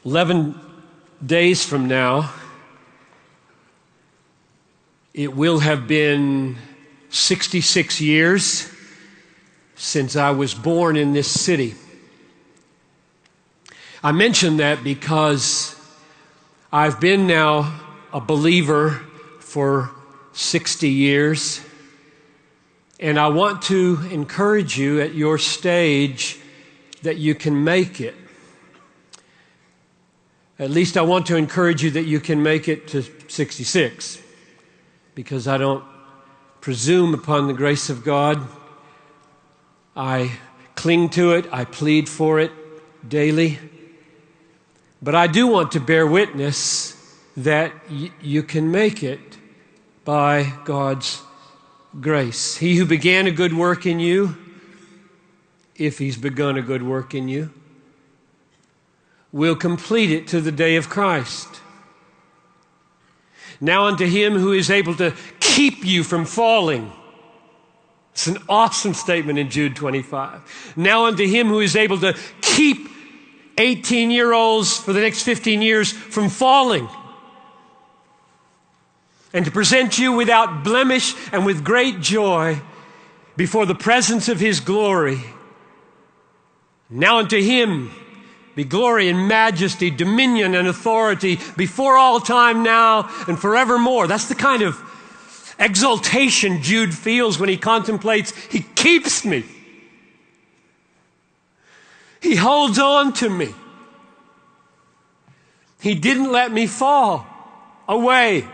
11 days from now, it will have been 66 years since I was born in this city. I mention that because I've been now a believer for 60 years, and I want to encourage you at your stage that you can make it. At least I want to encourage you that you can make it to 66, because I don't presume upon the grace of God. I cling to it, I plead for it daily. But I do want to bear witness that you can make it by God's grace. He who began a good work in you, if he's begun a good work in you, will complete it to the day of Christ. Now unto him who is able to keep you from falling. It's an awesome statement in Jude 25. Now unto him who is able to keep 18-year-olds for the next 15 years from falling, and to present you without blemish and with great joy before the presence of his glory. Now unto him be glory and majesty, dominion and authority before all time, now and forevermore. That's the kind of exaltation Jude feels when he contemplates, he keeps me. He holds on to me. He didn't let me fall away.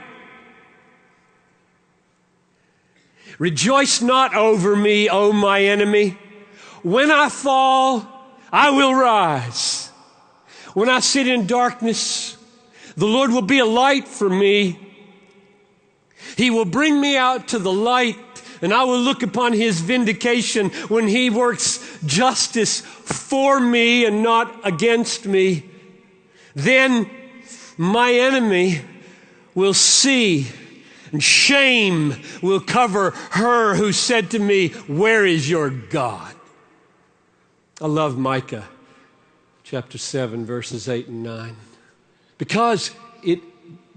Rejoice not over me, O my enemy. When I fall, I will rise. When I sit in darkness, the Lord will be a light for me. He will bring me out to the light, and I will look upon his vindication when he works justice for me and not against me. Then my enemy will see, and shame will cover her who said to me, where is your God? I love Micah chapter 7, verses 8 and 9, because it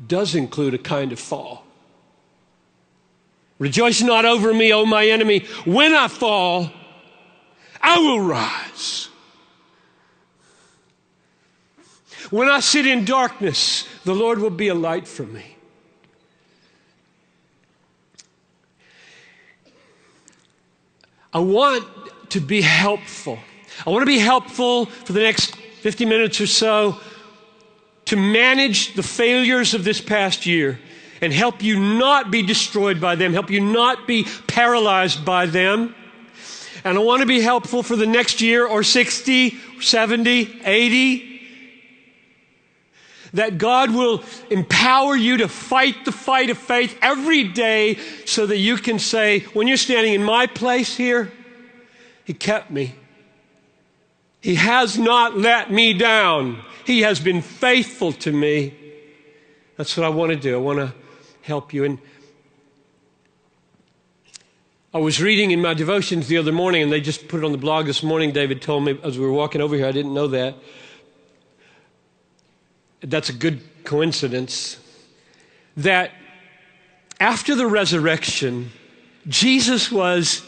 does include a kind of fall. Rejoice not over me, O my enemy. When I fall, I will rise. When I sit in darkness, the Lord will be a light for me. I want to be helpful. I want to be helpful for the next 50 minutes or so to manage the failures of this past year and help you not be destroyed by them, help you not be paralyzed by them. And I want to be helpful for the next year or 60, 70, 80, that God will empower you to fight the fight of faith every day so that you can say, when you're standing in my place here, he kept me. He has not let me down. He has been faithful to me. That's what I want to do. I want to help you. And I was reading in my devotions the other morning, and they just put it on the blog this morning. David told me as we were walking over here, I didn't know that. That's a good coincidence, that after the resurrection, Jesus was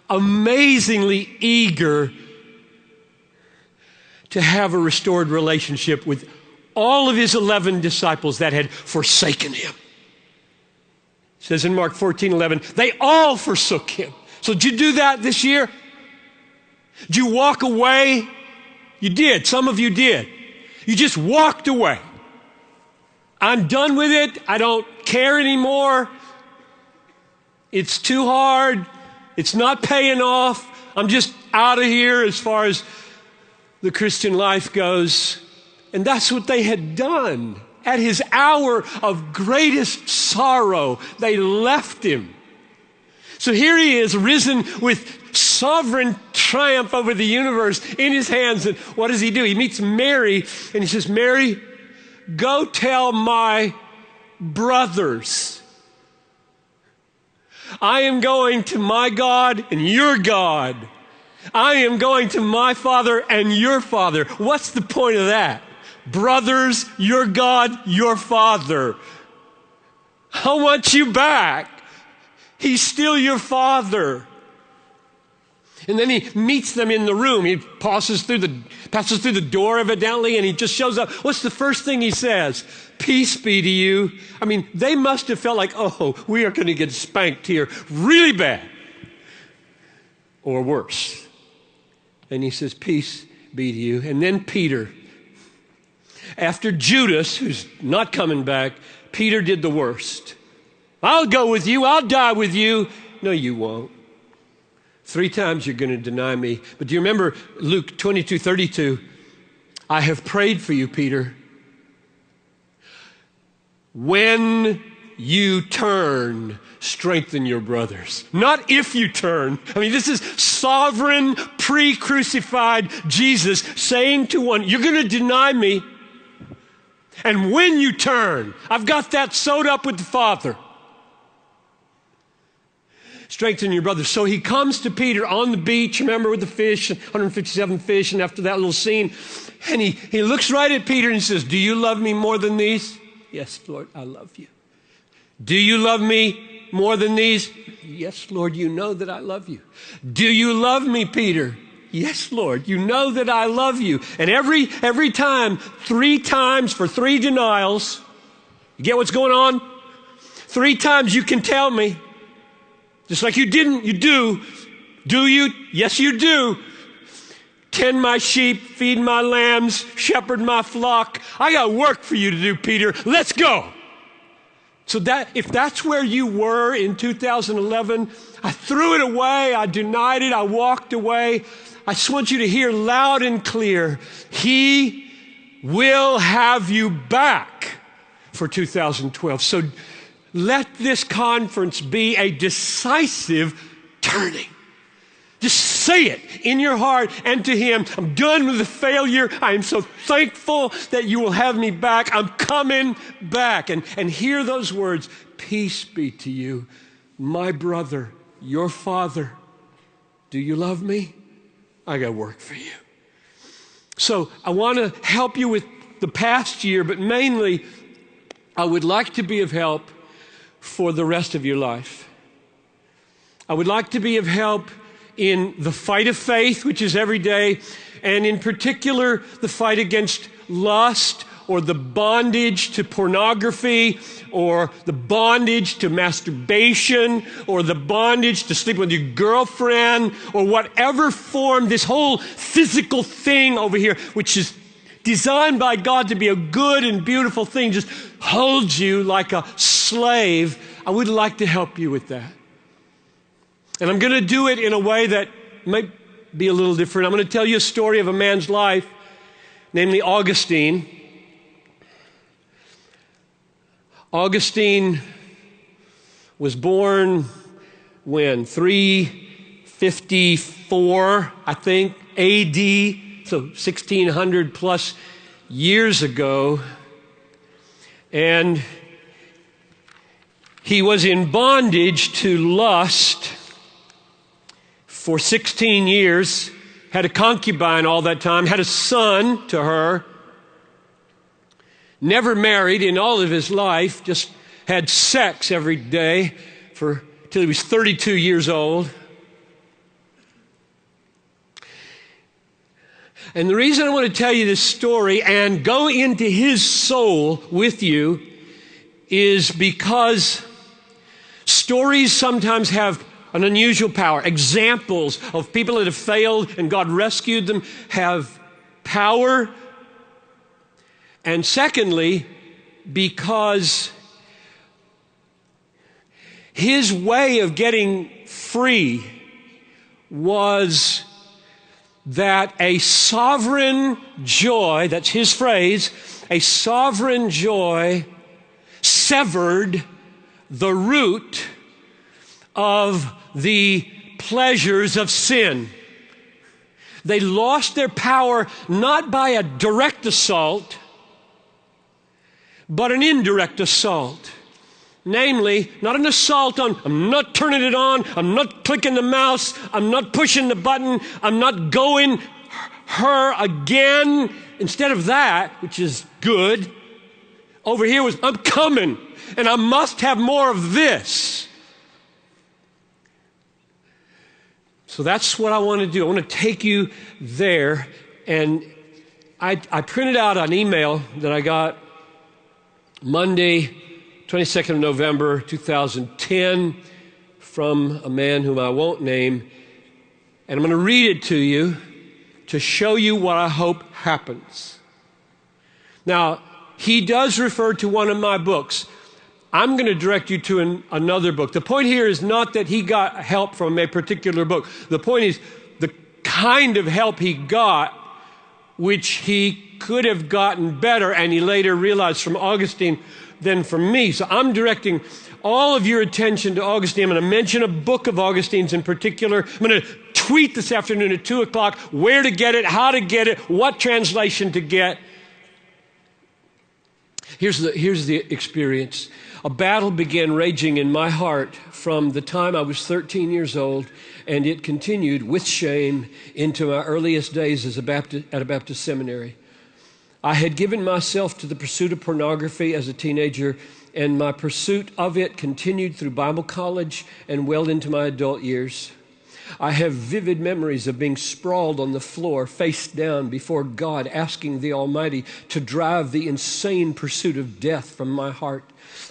amazingly eager to have a restored relationship with all of his 11 disciples that had forsaken him. It says in Mark 14:11, they all forsook him. So did you do that this year? Did you walk away? You did. Some of you did. You just walked away. I'm done with it. I don't care anymore. It's too hard. It's not paying off. I'm just out of here as far as the Christian life goes. And that's what they had done. At his hour of greatest sorrow, they left him. So here he is, risen with sovereign triumph over the universe in his hands. And what does he do? He meets Mary, and he says, Mary, go tell my brothers, I am going to my God and your God. I am going to my Father and your Father. What's the point of that? brothers, your God, your Father. I want you back. He's still your Father. And then he meets them in the room. He passes through the door evidently, and he just shows up. What's the first thing he says? Peace be to you. I mean, they must have felt like, oh, we are going to get spanked here really bad. Or worse. And he says, peace be to you. And then Peter, after Judas, who's not coming back, Peter did the worst. I'll go with you. I'll die with you. No, you won't. 3 times you're going to deny me. But do you remember Luke 22:32? I have prayed for you, Peter. When you turn, strengthen your brothers. Not if you turn. I mean, this is sovereign, pre-crucified Jesus saying to one, you're going to deny me. And when you turn, I've got that sewed up with the Father. Strengthen your brothers. So he comes to Peter on the beach, remember, with the fish, 157 fish, and after that little scene, and he looks right at Peter and says, do you love me more than these? Yes, Lord, I love you. Do you love me more than these? Yes, Lord, you know that I love you. Do you love me, Peter? Yes, Lord, you know that I love you. And every time, 3 times for 3 denials, you get what's going on? 3 times you can tell me. Just like you didn't, you do. Do you? Yes, you do. Tend my sheep, feed my lambs, shepherd my flock. I got work for you to do, Peter. Let's go. So that if that's where you were in 2011, I threw it away. I denied it. I walked away. I just want you to hear loud and clear. He will have you back for 2012. So let this conference be a decisive turning. Just say it in your heart and to him. I'm done with the failure. I am so thankful that you will have me back. I'm coming back. And hear those words. Peace be to you, my brother, your Father. Do you love me? I got work for you. So I want to help you with the past year, but mainly I would like to be of help for the rest of your life. I would like to be of help in the fight of faith, which is every day, and in particular, the fight against lust or the bondage to pornography or the bondage to masturbation or the bondage to sleep with your girlfriend or whatever form, this whole physical thing over here, which is designed by God to be a good and beautiful thing, just holds you like a slave. I would like to help you with that. And I'm going to do it in a way that might be a little different. I'm going to tell you a story of a man's life, namely Augustine. Augustine was born when? 354, I think, AD. So 1,600 plus years ago. And he was in bondage to lust for 16 years, had a concubine all that time, had a son to her, never married in all of his life, just had sex every day till he was 32 years old. And the reason I want to tell you this story and go into his soul with you is because stories sometimes have an unusual power. Examples of people that have failed and God rescued them have power. And secondly, because his way of getting free was that a sovereign joy, that's his phrase, a sovereign joy severed the root of the pleasures of sin. They lost their power not by a direct assault, but an indirect assault. Namely, not an assault on, I'm not turning it on, I'm not clicking the mouse, I'm not pushing the button, I'm not going her again. instead of that, which is good, over here was, I'm coming, and I must have more of this. So that's what I want to do. I want to take you there. And I printed out an email that I got Monday, 22nd of November, 2010, from a man whom I won't name. And I'm going to read it to you to show you what I hope happens. Now, he does refer to one of my books. I'm going to direct you to another book. The point here is not that he got help from a particular book. The point is the kind of help he got, which he could have gotten better, and he later realized from Augustine than from me. So I'm directing all of your attention to Augustine. I'm going to mention a book of Augustine's in particular. I'm going to tweet this afternoon at 2 o'clock where to get it, how to get it, what translation to get. Here's the experience. A battle began raging in my heart from the time I was 13 years old, and it continued with shame into my earliest days as at a Baptist seminary. I had given myself to the pursuit of pornography as a teenager, and my pursuit of it continued through Bible college and well into my adult years. I have vivid memories of being sprawled on the floor, face down before God, asking the Almighty to drive the insane pursuit of death from my heart.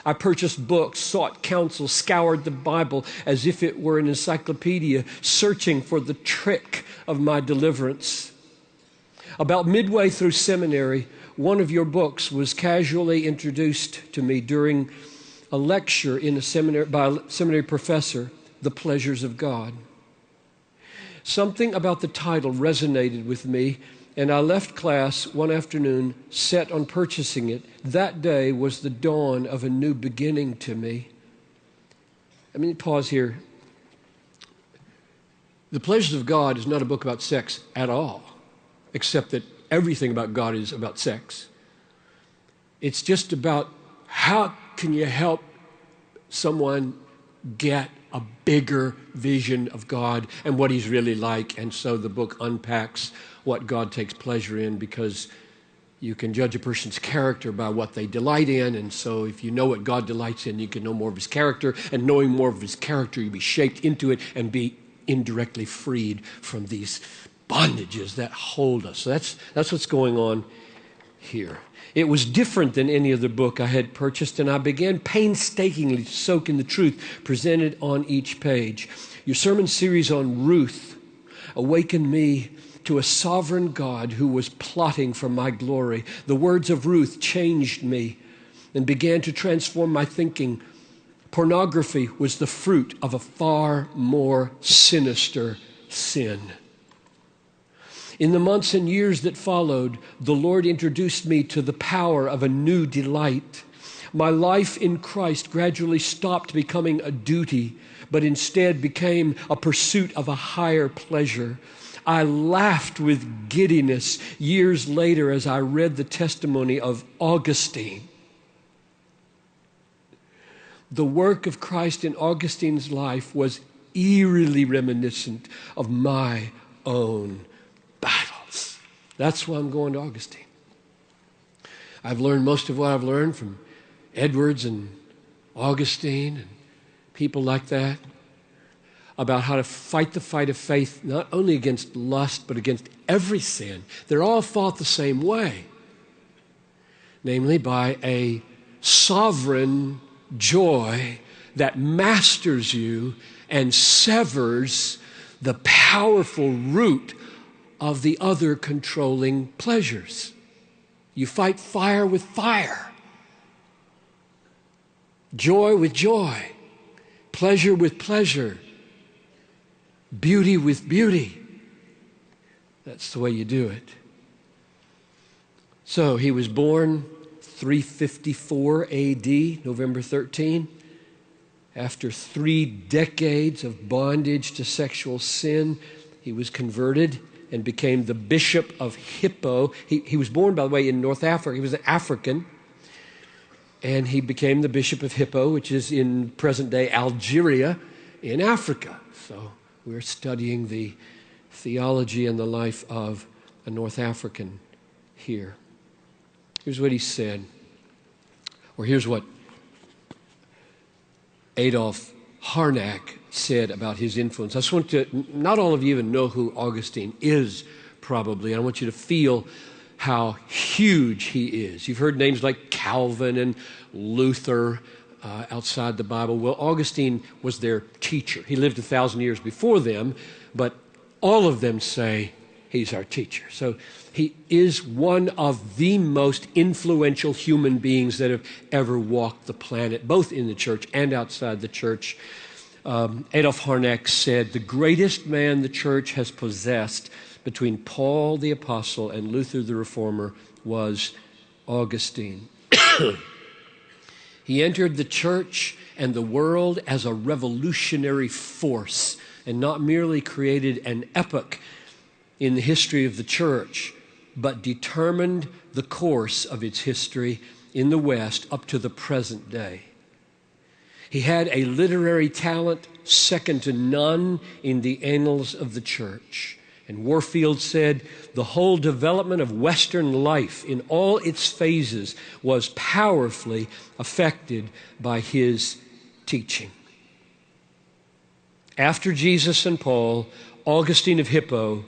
I purchased books, sought counsel, scoured the Bible as if it were an encyclopedia, searching for the trick of my deliverance. About midway through seminary, one of your books was casually introduced to me during a lecture in a seminary by a seminary professor, The Pleasures of God. Something about the title resonated with me, and I left class one afternoon set on purchasing it. That day was the dawn of a new beginning to me. Let me pause here. The Pleasures of God is not a book about sex at all, except that everything about God is about sex. It's just about how can you help someone get a bigger vision of God and what he's really like. And so the book unpacks what God takes pleasure in, because you can judge a person's character by what they delight in. And so if you know what God delights in, you can know more of his character. And knowing more of his character, you'll be shaped into it and be indirectly freed from these bondages that hold us. So that's what's going on here. It was different than any other book I had purchased, and I began painstakingly to soak in the truth presented on each page. Your sermon series on Ruth awakened me to a sovereign God who was plotting for my glory. The words of Ruth changed me and began to transform my thinking. Pornography was the fruit of a far more sinister sin. In the months and years that followed, the Lord introduced me to the power of a new delight. My life in Christ gradually stopped becoming a duty, but instead became a pursuit of a higher pleasure. I laughed with giddiness years later as I read the testimony of Augustine. The work of Christ in Augustine's life was eerily reminiscent of my own battles. That's why I'm going to Augustine. I've learned most of what I've learned from Edwards and Augustine and people like that about how to fight the fight of faith, not only against lust, but against every sin. They're all fought the same way, namely by a sovereign joy that masters you and severs the powerful root of the other controlling pleasures. You fight fire with fire, joy with joy, pleasure with pleasure, beauty with beauty. That's the way you do it. So he was born 354 AD, November 13. After 3 decades of bondage to sexual sin, he was converted and became the bishop of Hippo. He was born, by the way, in North Africa. He was an African. And he became the bishop of Hippo, which is in present-day Algeria in Africa. So we're studying the theology and the life of a North African here. Here's what he said, or here's what Adolf Harnack said about his influence. I just want to, not all of you even know who Augustine is, probably. I want you to feel how huge he is. You've heard names like Calvin and Luther outside the Bible. Well, Augustine was their teacher. He lived 1,000 years before them, but all of them say he's our teacher. So he is one of the most influential human beings that have ever walked the planet, both in the church and outside the church. Adolf Harnack said, "The greatest man the church has possessed between Paul the Apostle and Luther the Reformer was Augustine." He entered the church and the world as a revolutionary force and not merely created an epoch in the history of the church, but determined the course of its history in the West up to the present day. He had a literary talent second to none in the annals of the church. And Warfield said, "The whole development of Western life in all its phases was powerfully affected by his teaching." After Jesus and Paul, Augustine of Hippo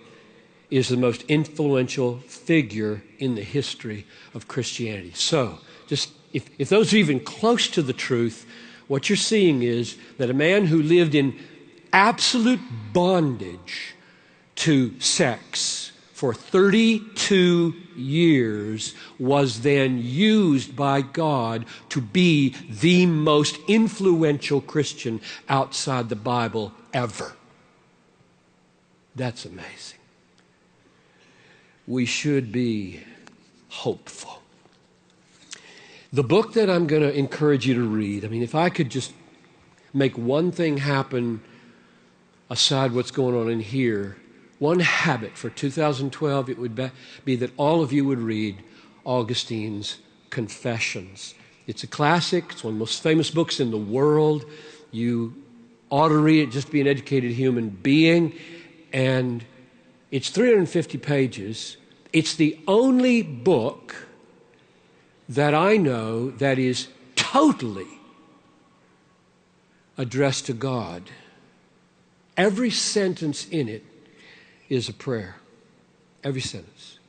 is the most influential figure in the history of Christianity. So, just if those are even close to the truth, what you're seeing is that a man who lived in absolute bondage to sex for 32 years was then used by God to be the most influential Christian outside the Bible ever. That's amazing. We should be hopeful. The book that I'm going to encourage you to read, if I could just make one thing happen aside what's going on in here, one habit for 2012, it would be that all of you would read Augustine's Confessions. It's a classic. It's one of the most famous books in the world. You ought to read it just to be an educated human being. And it's 350 pages. It's the only book that I know that is totally addressed to God. Every sentence in it is a prayer. Every sentence.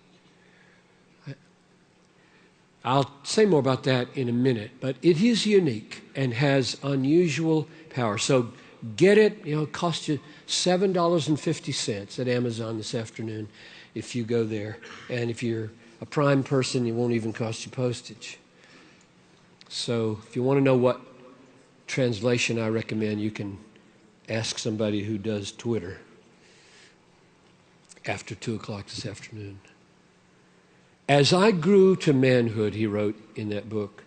I'll say more about that in a minute, but it is unique and has unusual power. So get it. It costs you $7.50 at Amazon this afternoon if you go there. And if you're a Prime person, it won't even cost you postage. So if you want to know what translation I recommend, you can ask somebody who does Twitter after 2 o'clock this afternoon. As I grew to manhood, he wrote in that book,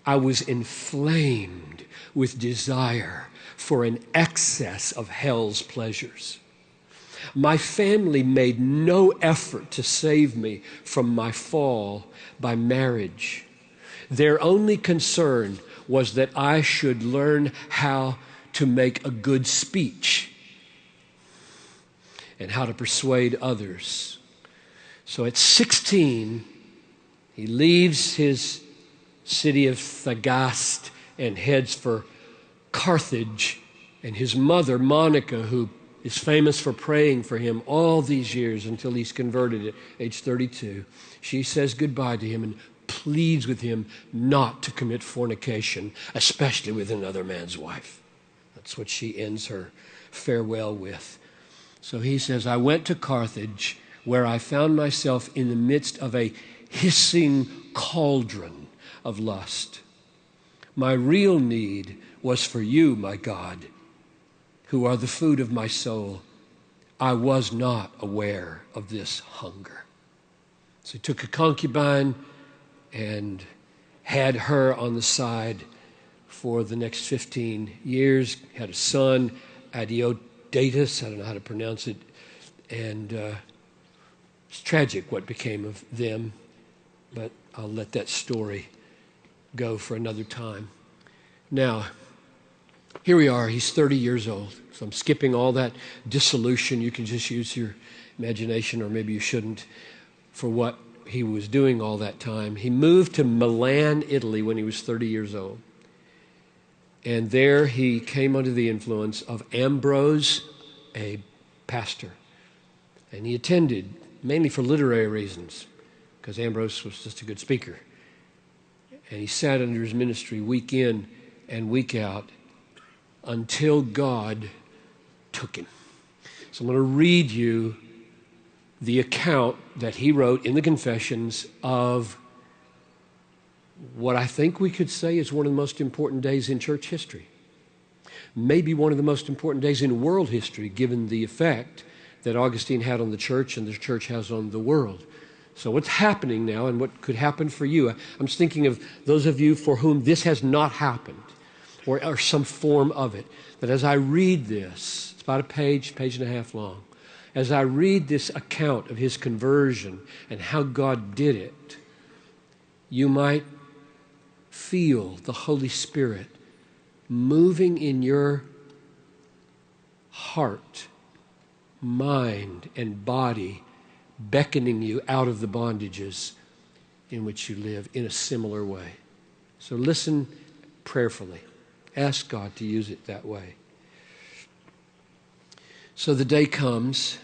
I was inflamed with desire for an excess of hell's pleasures. My family made no effort to save me from my fall by marriage. Their only concern was that I should learn how to make a good speech and how to persuade others. So at 16, he leaves his city of Thagast and heads for Carthage. And his mother, Monica, who is famous for praying for him all these years until he's converted at age 32, she says goodbye to him and pleads with him not to commit fornication, especially with another man's wife. That's what she ends her farewell with. So he says, I went to Carthage, where I found myself in the midst of a hissing cauldron of lust. My real need was for you, my God, who are the food of my soul. I was not aware of this hunger. So he took a concubine and had her on the side for the next 15 years, had a son, Adeodatus, I don't know how to pronounce it, and it's tragic what became of them, but I'll let that story go for another time. Now, here we are. He's 30 years old. So I'm skipping all that dissolution. You can just use your imagination, or maybe you shouldn't, for what he was doing all that time. He moved to Milan, Italy when he was 30 years old. And there he came under the influence of Ambrose, a pastor. And he attended mainly for literary reasons, because Ambrose was just a good speaker. And he sat under his ministry week in and week out until God took him. So I'm going to read you the account that he wrote in the Confessions of what I think we could say is one of the most important days in church history. Maybe one of the most important days in world history, given the effect that Augustine had on the church and the church has on the world. So what's happening now and what could happen for you? I'm just thinking of those of you for whom this has not happened or some form of it. That as I read this, it's about a page and a half long. As I read this account of his conversion and how God did it, you might feel the Holy Spirit moving in your heart, mind, and body, beckoning you out of the bondages in which you live in a similar way. So listen prayerfully. Ask God to use it that way. So the day comes,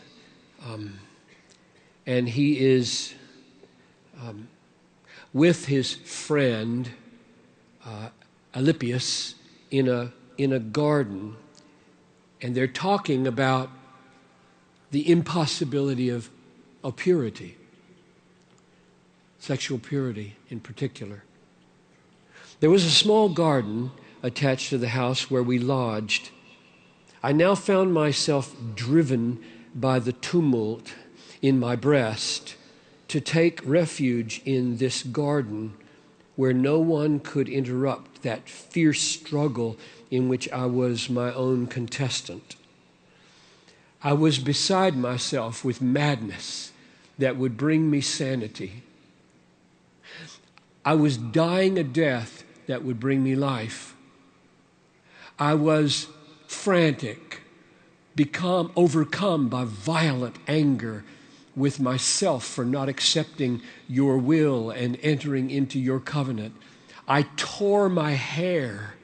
and he is with his friend Alypius in a garden, and they're talking about the impossibility of purity, sexual purity in particular. There was a small garden attached to the house where we lodged. I now found myself driven by the tumult in my breast to take refuge in this garden where no one could interrupt that fierce struggle in which I was my own contestant. I was beside myself with madness that would bring me sanity. I was dying a death that would bring me life. I was frantic, overcome by violent anger with myself for not accepting your will and entering into your covenant. I tore my hair.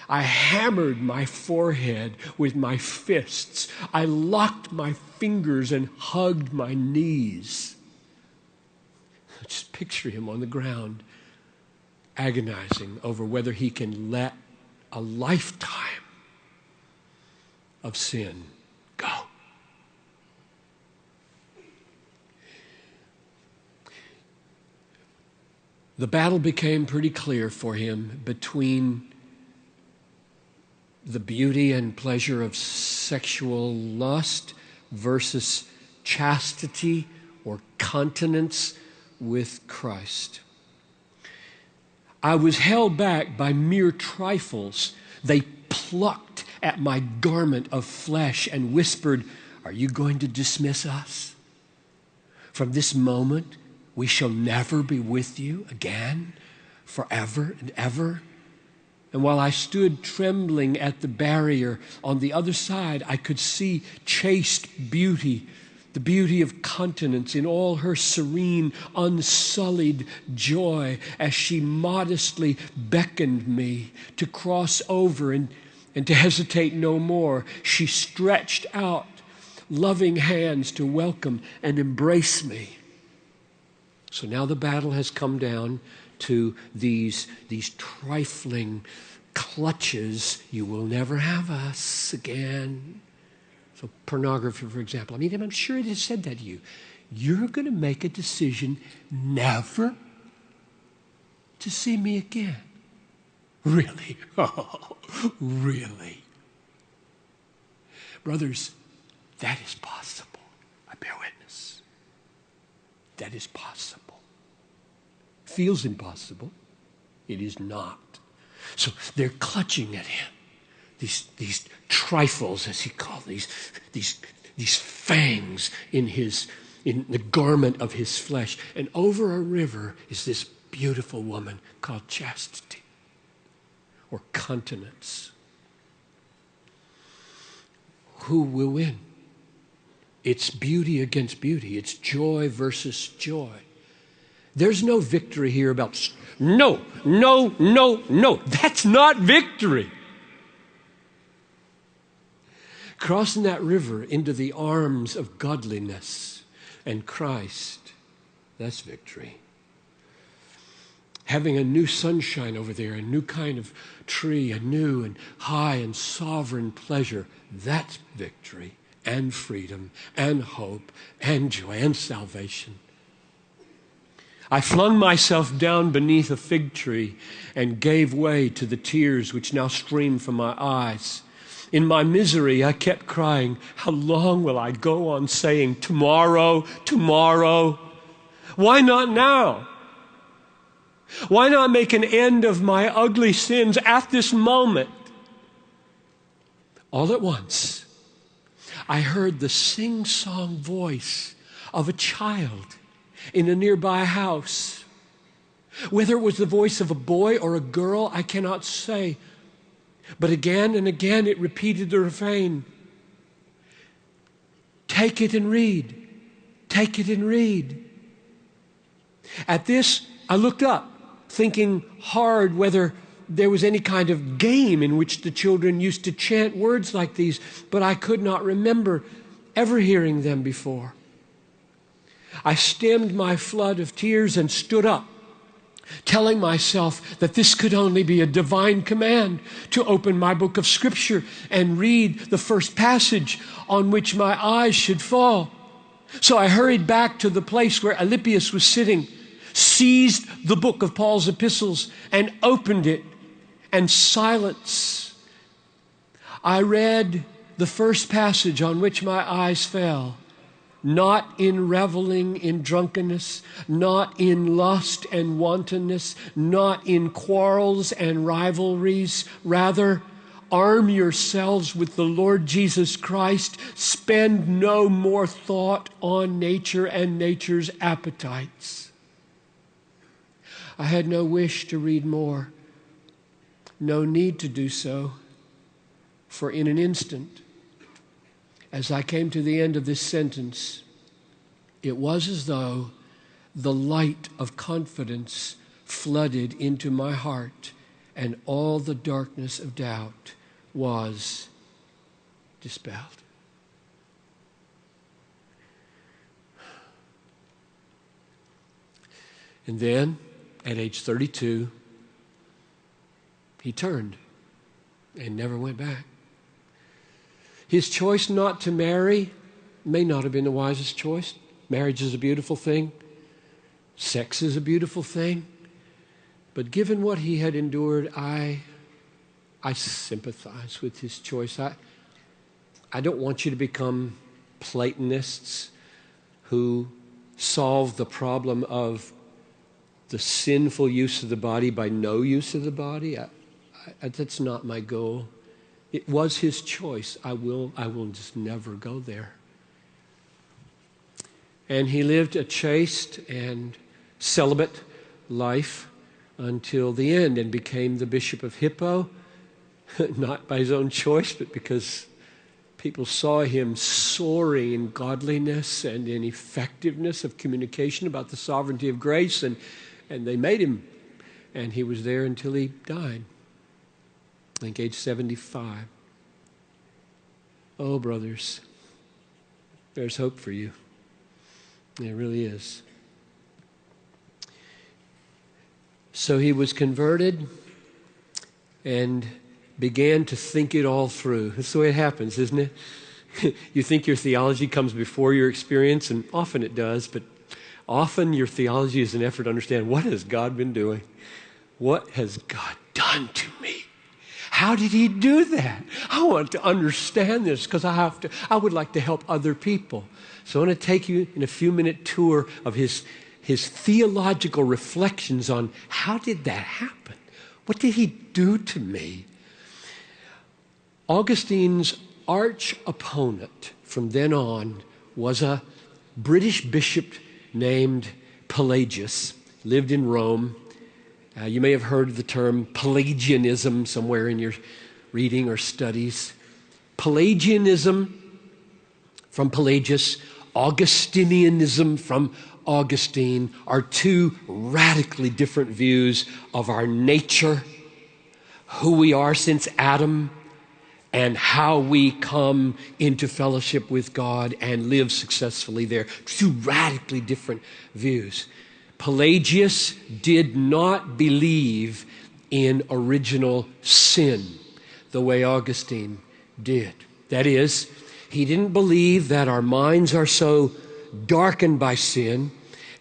I hammered my forehead with my fists. I locked my fingers and hugged my knees. Just picture him on the ground, agonizing over whether he can let a lifetime of sin go. The battle became pretty clear for him between the beauty and pleasure of sexual lust versus chastity or continence with Christ. I was held back by mere trifles. They plucked at my garment of flesh and whispered, "Are you going to dismiss us? From this moment, we shall never be with you again, forever and ever." And while I stood trembling at the barrier, on the other side, I could see chaste beauty, the beauty of continence in all her serene, unsullied joy as she modestly beckoned me to cross over and to hesitate no more. She stretched out loving hands to welcome and embrace me. So now the battle has come down to these trifling clutches. You will never have us again. So pornography, for example. I mean, I'm sure it has said that to you. You're going to make a decision never to see me again. Really? Oh, really? Brothers, that is possible. I bear witness. That is possible. Feels impossible. It is not. So they're clutching at him. These trifles, as he called these fangs in the garment of his flesh. And over a river is this beautiful woman called chastity or continence. Who will win? It's beauty against beauty. It's joy versus joy. There's no victory here about, no, no, no, no. That's not victory. Crossing that river into the arms of godliness and Christ, that's victory. Having a new sunshine over there, a new kind of tree, a new and high and sovereign pleasure, that's victory and freedom and hope and joy and salvation. I flung myself down beneath a fig tree and gave way to the tears which now streamed from my eyes. In my misery, I kept crying, how long will I go on saying, tomorrow, tomorrow? Why not now? Why not make an end of my ugly sins at this moment? All at once, I heard the sing-song voice of a child in a nearby house. Whether it was the voice of a boy or a girl, I cannot say. But again and again it repeated the refrain. Take it and read. Take it and read. At this, I looked up, thinking hard whether there was any kind of game in which the children used to chant words like these, but I could not remember ever hearing them before. I stemmed my flood of tears and stood up, telling myself that this could only be a divine command to open my book of Scripture and read the first passage on which my eyes should fall. So I hurried back to the place where Alypius was sitting, seized the book of Paul's epistles and opened it, and silence. I read the first passage on which my eyes fell. Not in reveling in drunkenness, not in lust and wantonness, not in quarrels and rivalries. Rather, arm yourselves with the Lord Jesus Christ. Spend no more thought on nature and nature's appetites. I had no wish to read more, no need to do so, for in an instant, as I came to the end of this sentence, it was as though the light of confidence flooded into my heart and all the darkness of doubt was dispelled. And then, at age 32, he turned and never went back. His choice not to marry may not have been the wisest choice. Marriage is a beautiful thing. Sex is a beautiful thing. But given what he had endured, I sympathize with his choice. I don't want you to become Platonists who solve the problem of the sinful use of the body by no use of the body. That's not my goal. It was his choice. I will just never go there. And he lived a chaste and celibate life until the end and became the Bishop of Hippo, not by his own choice, but because people saw him soaring in godliness and in effectiveness of communication about the sovereignty of grace, and they made him. And he was there until he died, I think age 75. Oh, brothers, there's hope for you. It really is. So he was converted and began to think it all through. That's the way it happens, isn't it? You think your theology comes before your experience, and often it does, but often your theology is an effort to understand, what has God been doing? What has God done to me? How did he do that? I want to understand this because I would like to help other people. So I want to take you in a few-minute tour of his theological reflections on how did that happen? What did he do to me? Augustine's arch opponent from then on was a British bishop named Pelagius, lived in Rome. You may have heard the term Pelagianism somewhere in your reading or studies. Pelagianism from Pelagius, Augustinianism from Augustine are two radically different views of our nature, who we are since Adam, and how we come into fellowship with God and live successfully there. Two radically different views. Pelagius did not believe in original sin the way Augustine did. That is, he didn't believe that our minds are so darkened by sin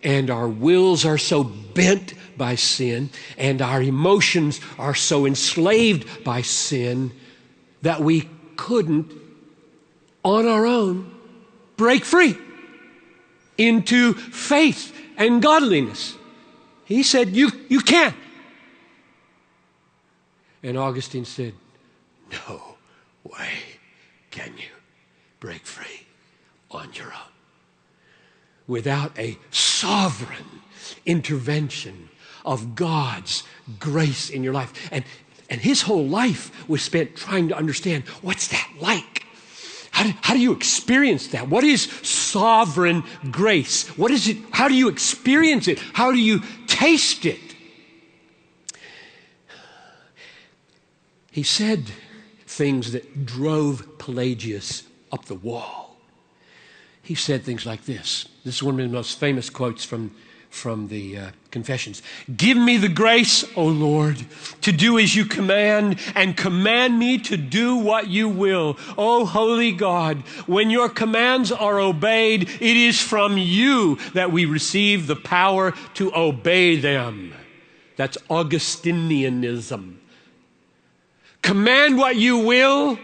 and our wills are so bent by sin and our emotions are so enslaved by sin that we couldn't, on our own, break free into faith and godliness. He said, you can't. And Augustine said, no way can you break free on your own without a sovereign intervention of God's grace in your life. And his whole life was spent trying to understand, what's that like? How do you experience that? What is sovereign grace? What is it? How do you experience it? How do you taste it? He said things that drove Pelagius up the wall. He said things like this. This is one of the most famous quotes from the Confessions. Give me the grace, O Lord, to do as you command, and command me to do what you will. O holy God, when your commands are obeyed, it is from you that we receive the power to obey them. That's Augustinianism. Command what you will,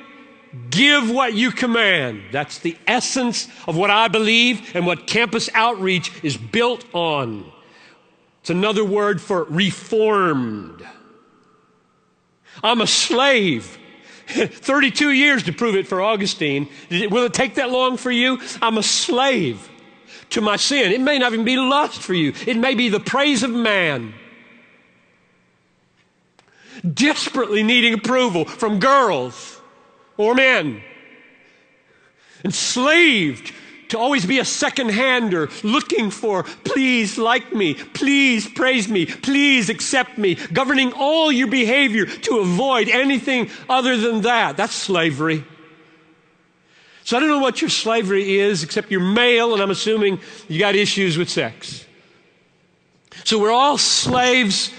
give what you command. That's the essence of what I believe and what campus outreach is built on. It's another word for reformed. I'm a slave. 32 years to prove it for Augustine. Will it take that long for you? I'm a slave to my sin. It may not even be lust for you. It may be the praise of man. Desperately needing approval from girls or men. Enslaved to always be a second-hander, looking for, please like me, please praise me, please accept me, governing all your behavior to avoid anything other than that. That's slavery. So I don't know what your slavery is, except you're male, and I'm assuming you got issues with sex. So we're all slaves.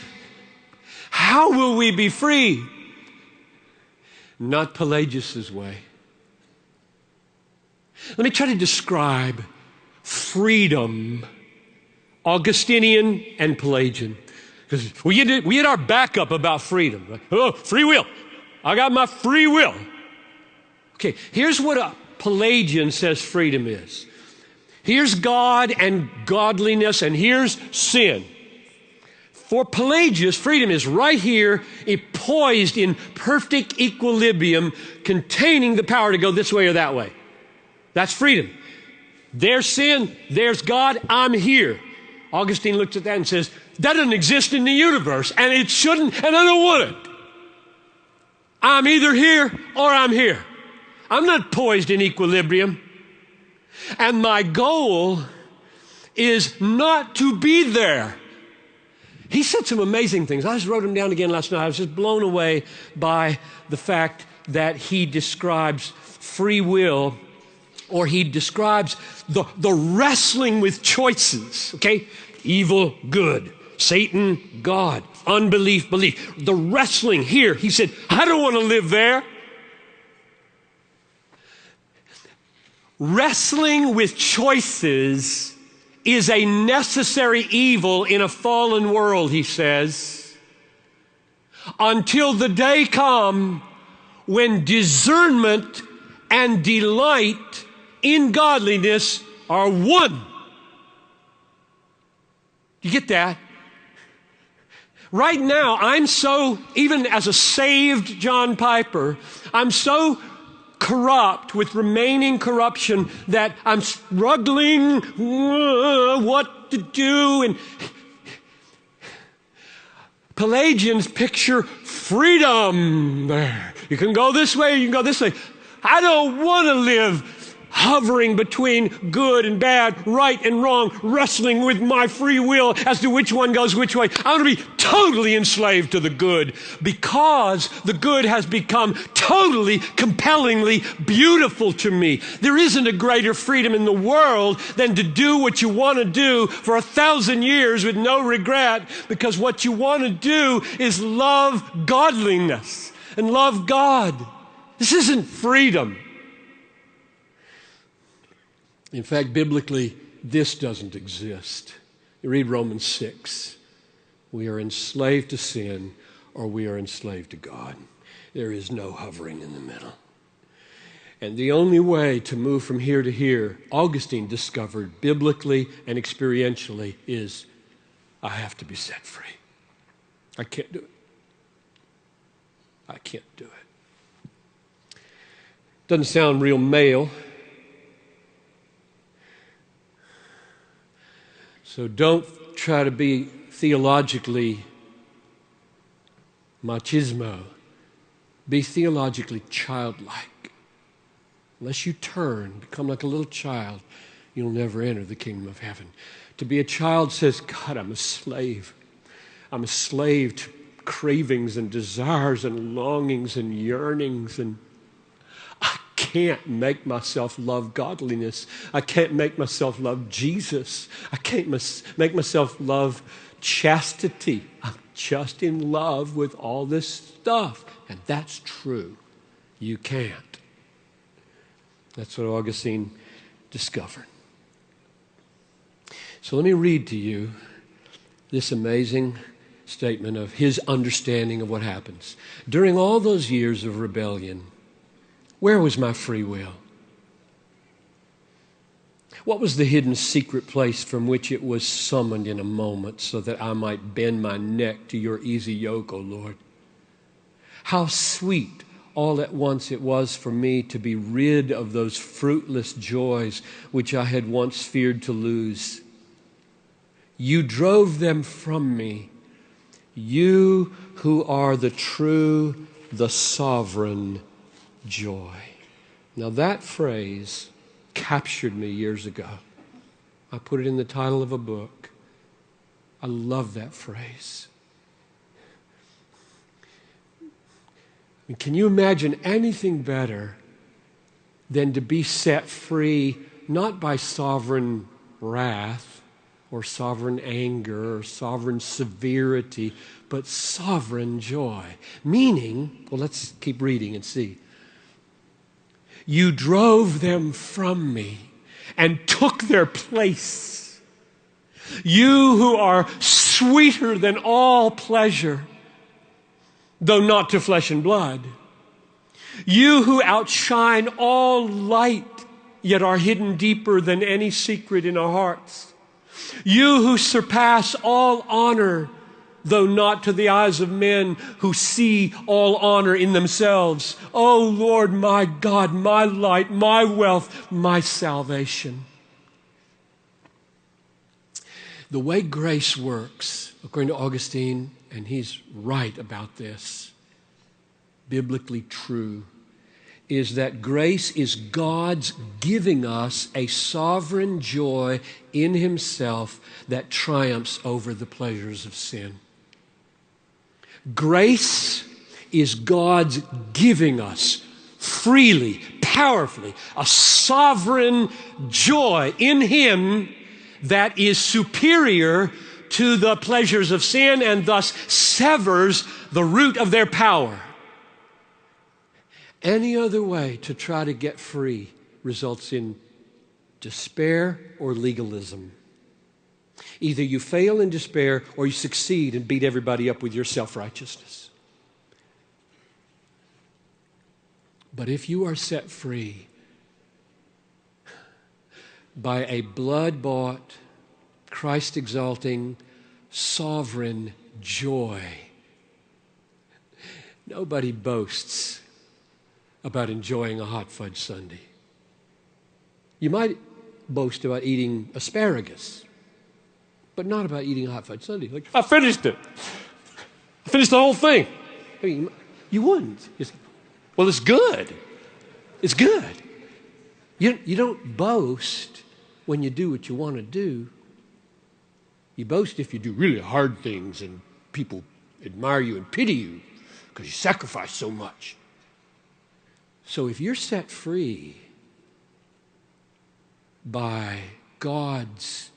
How will we be free? Not Pelagius' way. Let me try to describe freedom, Augustinian and Pelagian. Because we had our backup about freedom. Right? Oh, free will. I got my free will. Okay, here's what a Pelagian says freedom is. Here's God and godliness, and here's sin. For Pelagius, freedom is right here, poised in perfect equilibrium, containing the power to go this way or that way. That's freedom. There's sin, there's God, I'm here. Augustine looks at that and says, that doesn't exist in the universe, and it shouldn't, and I don't want it. I'm either here or I'm here. I'm not poised in equilibrium. And my goal is not to be there. He said some amazing things. I just wrote them down again last night. I was just blown away by the fact that he describes free will, or he describes the wrestling with choices, okay? Evil, good. Satan, God. Unbelief, belief. The wrestling here. He said, I don't want to live there. Wrestling with choices is a necessary evil in a fallen world, he says, until the day come when discernment and delight in godliness are one. You get that? Right now, I'm so, even as a saved John Piper, I'm so corrupt with remaining corruption that I'm struggling what to do. And Pelagians picture freedom there. You can go this way, you can go this way. I don't want to live hovering between good and bad, right and wrong, wrestling with my free will as to which one goes which way. I want to be totally enslaved to the good because the good has become totally, compellingly beautiful to me. There isn't a greater freedom in the world than to do what you want to do for 1,000 years with no regret, because what you want to do is love godliness and love God. This isn't freedom. In fact, biblically, this doesn't exist. You read Romans 6. We are enslaved to sin or we are enslaved to God. There is no hovering in the middle. And the only way to move from here to here, Augustine discovered biblically and experientially, is I have to be set free. I can't do it. I can't do it. Doesn't sound real male. So don't try to be theologically machismo. Be theologically childlike. Unless you turn, become like a little child, you'll never enter the kingdom of heaven. To be a child says, God, I'm a slave. I'm a slave to cravings and desires and longings and yearnings, and I can't make myself love godliness. I can't make myself love Jesus. I can't make myself love chastity. I'm just in love with all this stuff. And that's true. You can't. That's what Augustine discovered. So let me read to you this amazing statement of his understanding of what happens. During all those years of rebellion, where was my free will? What was the hidden secret place from which it was summoned in a moment so that I might bend my neck to your easy yoke, O Lord? How sweet all at once it was for me to be rid of those fruitless joys which I had once feared to lose. You drove them from me, you who are the true, the sovereign joy. Now that phrase captured me years ago. I put it in the title of a book. I love that phrase. Can you imagine anything better than to be set free, not by sovereign wrath or sovereign anger or sovereign severity, but sovereign joy? Meaning, well, let's keep reading and see. You drove them from me and took their place. You who are sweeter than all pleasure, though not to flesh and blood. You who outshine all light, yet are hidden deeper than any secret in our hearts. You who surpass all honor, though not to the eyes of men who see all honor in themselves. O Lord, my God, my light, my wealth, my salvation. The way grace works, according to Augustine, and he's right about this, biblically true, is that grace is God's giving us a sovereign joy in himself that triumphs over the pleasures of sin. Grace is God's giving us freely, powerfully, a sovereign joy in him that is superior to the pleasures of sin and thus severs the root of their power. Any other way to try to get free results in despair or legalism. Either you fail in despair or you succeed and beat everybody up with your self-righteousness. But if you are set free by a blood-bought, Christ-exalting, sovereign joy, nobody boasts about enjoying a hot fudge sundae. You might boast about eating asparagus, but not about eating a hot fudge sundae. Like, I finished it. I finished the whole thing. I mean, you wouldn't. You say, well, it's good. It's good. You don't boast when you do what you want to do. You boast if you do really hard things and people admire you and pity you because you sacrifice so much. So if you're set free by God's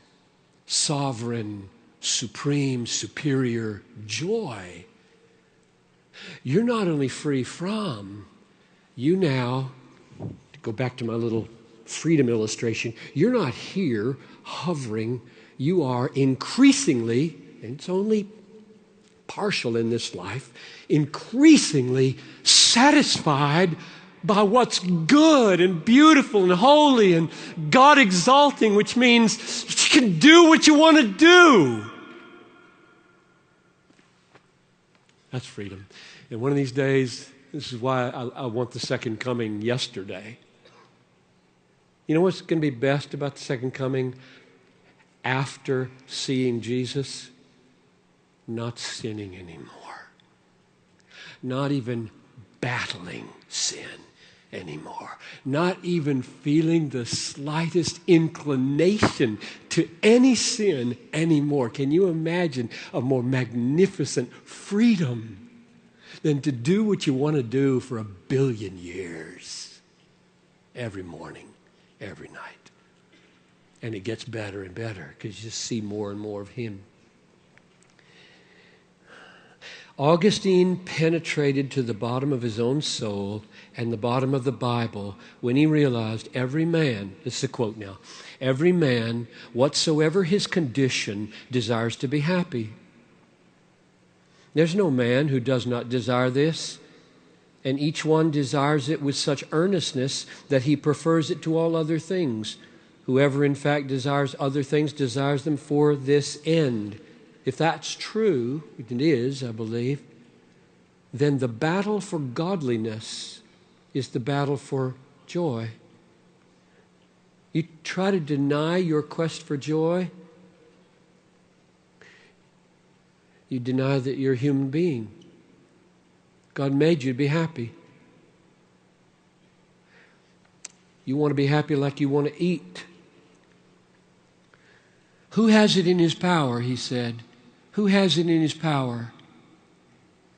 sovereign, supreme, superior joy, you're not only free from, you now, to go back to my little freedom illustration, you're not here hovering. You are increasingly, and it's only partial in this life, increasingly satisfied by what's good and beautiful and holy and God exalting, which means you can do what you want to do. That's freedom. And one of these days, this is why I want the second coming yesterday. You know what's going to be best about the second coming after seeing Jesus? Not sinning anymore. Not even battling sin anymore. Not even feeling the slightest inclination to any sin anymore. Can you imagine a more magnificent freedom than to do what you want to do for 1 billion years? Every morning, every night. And it gets better and better because you just see more and more of Him. Augustine penetrated to the bottom of his own soul and the bottom of the Bible when he realized every man, this is a quote now, every man, whatsoever his condition, desires to be happy. There's no man who does not desire this, and each one desires it with such earnestness that he prefers it to all other things. Whoever in fact desires other things desires them for this end. If that's true, it is, I believe, then the battle for godliness is the battle for joy. You try to deny your quest for joy, you deny that you're a human being. God made you to be happy. You want to be happy like you want to eat. Who has it in his power, he said, who has it in his power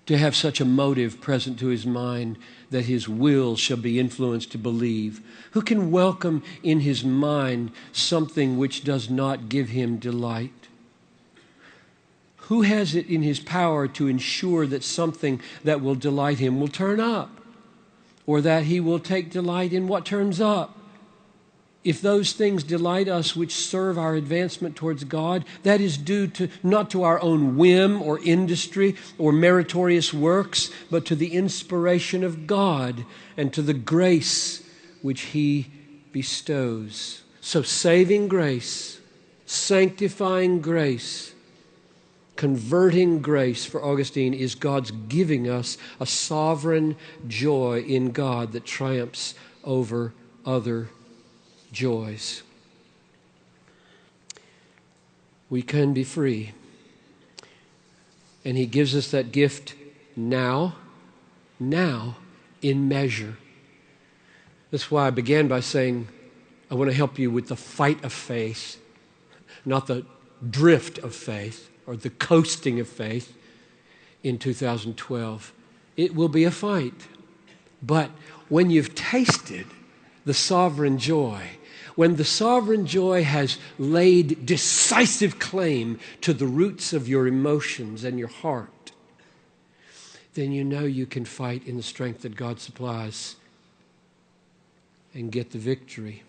to have such a motive present to his mind that his will shall be influenced to believe? Who can welcome in his mind something which does not give him delight? Who has it in his power to ensure that something that will delight him will turn up, or that he will take delight in what turns up? If those things delight us which serve our advancement towards God, that is due to not to our own whim or industry or meritorious works, but to the inspiration of God and to the grace which He bestows. So saving grace, sanctifying grace, converting grace for Augustine is God's giving us a sovereign joy in God that triumphs over other joys. We can be free. And He gives us that gift now in measure. That's why I began by saying I want to help you with the fight of faith, not the drift of faith or the coasting of faith in 2012. It will be a fight. But when you've tasted the sovereign joy, when the sovereign joy has laid decisive claim to the roots of your emotions and your heart, then you know you can fight in the strength that God supplies and get the victory.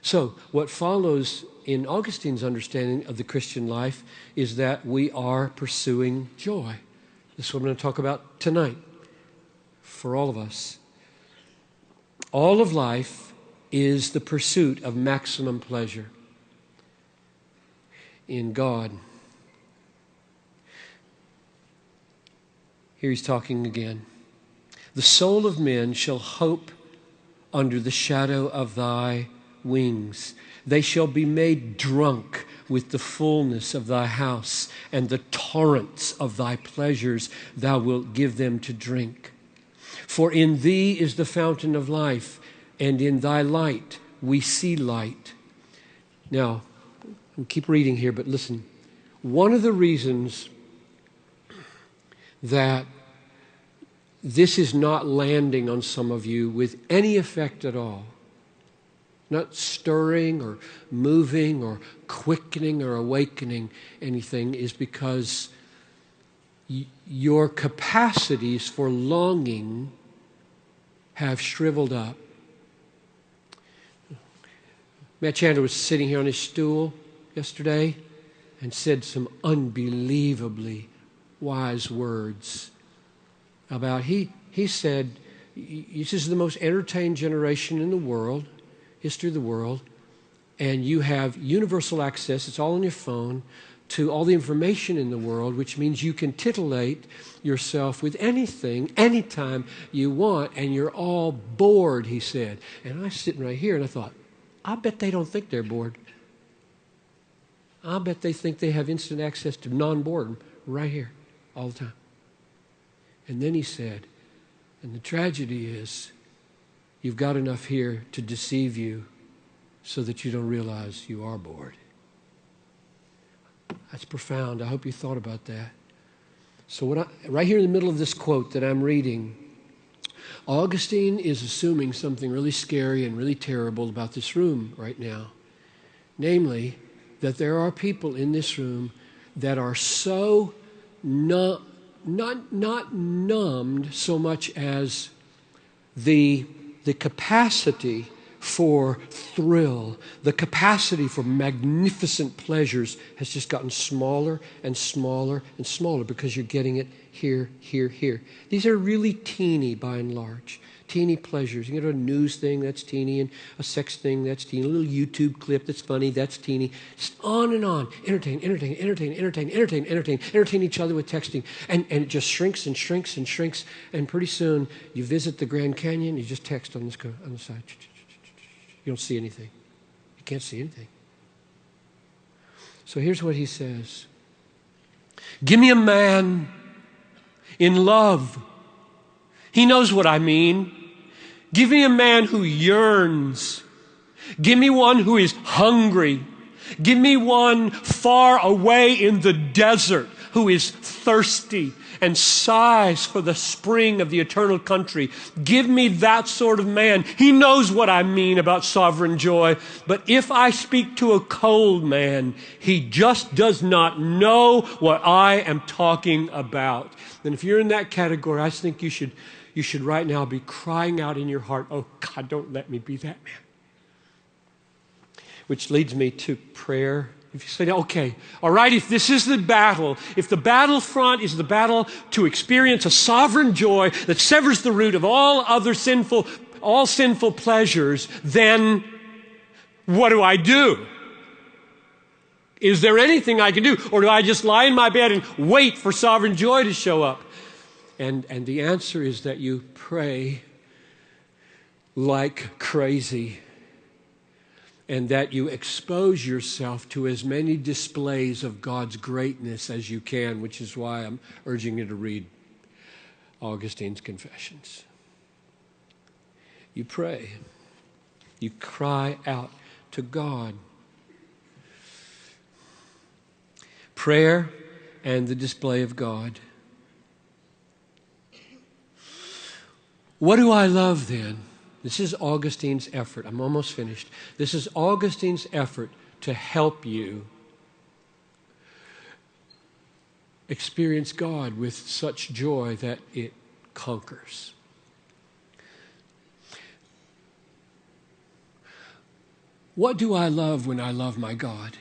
So what follows in Augustine's understanding of the Christian life is that we are pursuing joy. This is what I'm going to talk about tonight for all of us. All of life is the pursuit of maximum pleasure in God. Here he's talking again. The soul of men shall hope under the shadow of thy wings. They shall be made drunk with the fullness of thy house, and the torrents of thy pleasures thou wilt give them to drink. For in thee is the fountain of life. and in thy light we see light. Now, I'll keep reading here, but listen. One of the reasons that this is not landing on some of you with any effect at all, not stirring or moving or quickening or awakening anything, is because your capacities for longing have shriveled up. Matt Chandler was sitting here on his stool yesterday and said some unbelievably wise words about, he said, this is the most entertained generation in the world, history of the world, and you have universal access, it's all on your phone, to all the information in the world, which means you can titillate yourself with anything, anytime you want, and you're all bored, he said. And I was sitting right here and I thought, I bet they don't think they're bored. I bet they think they have instant access to non-boredom right here all the time. And then he said, and the tragedy is, you've got enough here to deceive you so that you don't realize you are bored. That's profound. I hope you thought about that. So right here in the middle of this quote that I'm reading, Augustine is assuming something really scary and really terrible about this room right now. Namely, that there are people in this room that are so not numbed so much as the capacity for thrill, the capacity for magnificent pleasures has just gotten smaller and smaller and smaller because you're getting it here, here, here. These are really teeny by and large. Teeny pleasures. You get a news thing, that's teeny, and a sex thing, that's teeny. A little YouTube clip that's funny, that's teeny. Just on and on. Entertain each other with texting. And it just shrinks and shrinks and shrinks. And pretty soon, you visit the Grand Canyon, you just text on the side. You don't see anything. You can't see anything. So here's what he says. Give me a man in love. He knows what I mean. Give me a man who yearns. Give me one who is hungry. Give me one far away in the desert who is thirsty and sighs for the spring of the eternal country. Give me that sort of man. He knows what I mean about sovereign joy. But if I speak to a cold man, he just does not know what I am talking about. And if you're in that category, I think you should right now be crying out in your heart, oh God, don't let me be that man. Which leads me to prayer. If you say, okay, all right, if this is the battle, if the battlefront is the battle to experience a sovereign joy that severs the root of all sinful pleasures, then what do I do? Is there anything I can do? Or do I just lie in my bed and wait for sovereign joy to show up? And the answer is that you pray like crazy, and that you expose yourself to as many displays of God's greatness as you can, which is why I'm urging you to read Augustine's Confessions. You pray. You cry out to God. Prayer and the display of God. What do I love then? This is Augustine's effort. I'm almost finished. This is Augustine's effort to help you experience God with such joy that it conquers. What do I love when I love my God?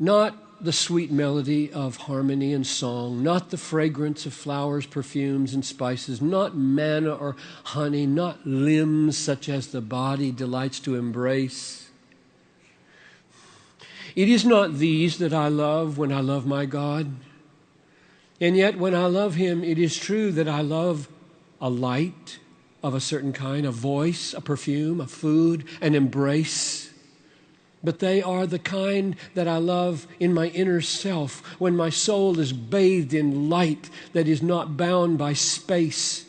Not the sweet melody of harmony and song, not the fragrance of flowers, perfumes, and spices, not manna or honey, not limbs such as the body delights to embrace. It is not these that I love when I love my God. And yet when I love Him, it is true that I love a light of a certain kind, a voice, a perfume, a food, an embrace. But they are the kind that I love in my inner self, when my soul is bathed in light that is not bound by space,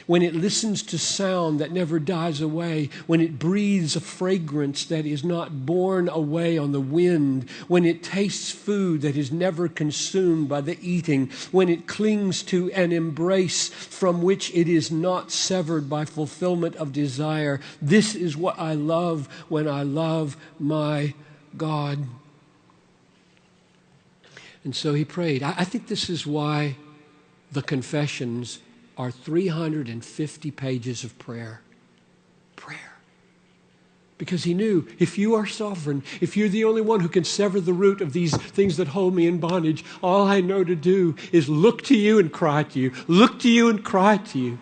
when it listens to sound that never dies away, when it breathes a fragrance that is not borne away on the wind, when it tastes food that is never consumed by the eating, when it clings to an embrace from which it is not severed by fulfillment of desire. This is what I love when I love my God. And so he prayed. I think this is why the Confessions are 350 pages of prayer. Prayer. Because he knew, if you are sovereign, if you're the only one who can sever the root of these things that hold me in bondage, all I know to do is look to you and cry to you. Look to you and cry to you.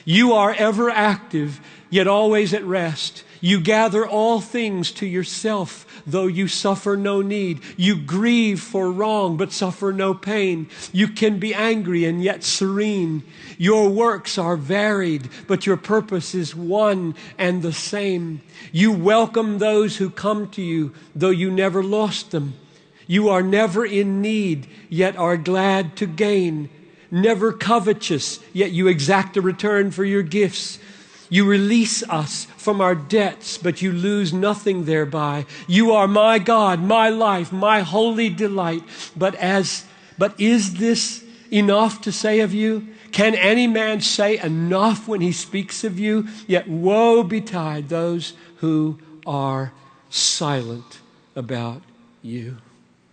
You are ever active, yet always at rest. You gather all things to yourself, though you suffer no need. You grieve for wrong, but suffer no pain. You can be angry and yet serene. Your works are varied, but your purpose is one and the same. You welcome those who come to you, though you never lost them. You are never in need, yet are glad to gain. Never covetous, yet you exact a return for your gifts. You release us from our debts, but you lose nothing thereby. You are my God, my life, my holy delight. But is this enough to say of you? Can any man say enough when he speaks of you? Yet woe betide those who are silent about you.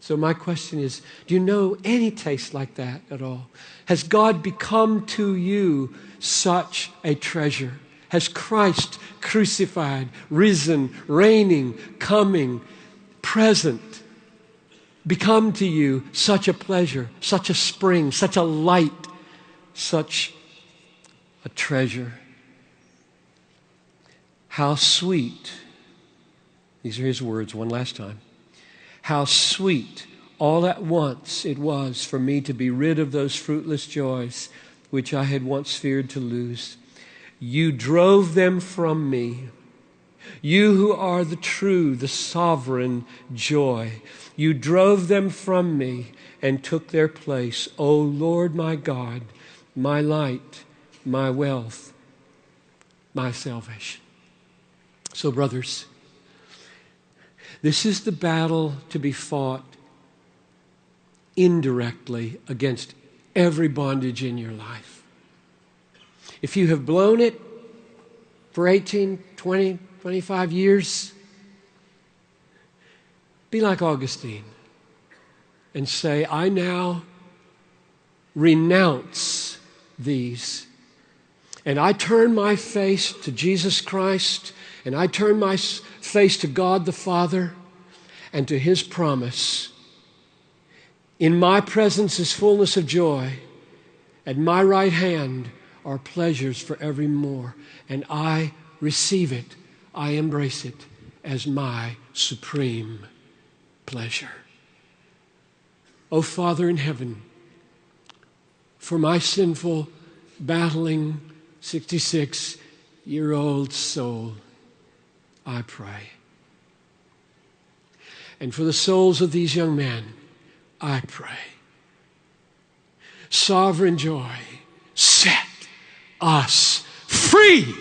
So my question is, do you know any taste like that at all? Has God become to you such a treasure? Has Christ crucified, risen, reigning, coming, present, become to you such a pleasure, such a spring, such a light, such a treasure? How sweet, these are his words one last time, how sweet all at once it was for me to be rid of those fruitless joys which I had once feared to lose. You drove them from me. You who are the true, the sovereign joy. You drove them from me and took their place. O Lord my God, my light, my wealth, my salvation. So brothers, this is the battle to be fought indirectly against every bondage in your life. If you have blown it for 18, 20, 25 years, be like Augustine and say, I now renounce these. And I turn my face to Jesus Christ, and I turn my face to God the Father and to his promise. In my presence is fullness of joy. At my right hand are pleasures forevermore. And I receive it, I embrace it as my supreme pleasure. O Father in heaven, for my sinful, battling, 66-year-old soul, I pray. And for the souls of these young men, I pray. Sovereign joy, set us free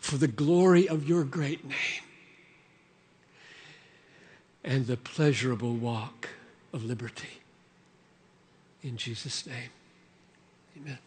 for the glory of your great name and the pleasurable walk of liberty. In Jesus' name, amen.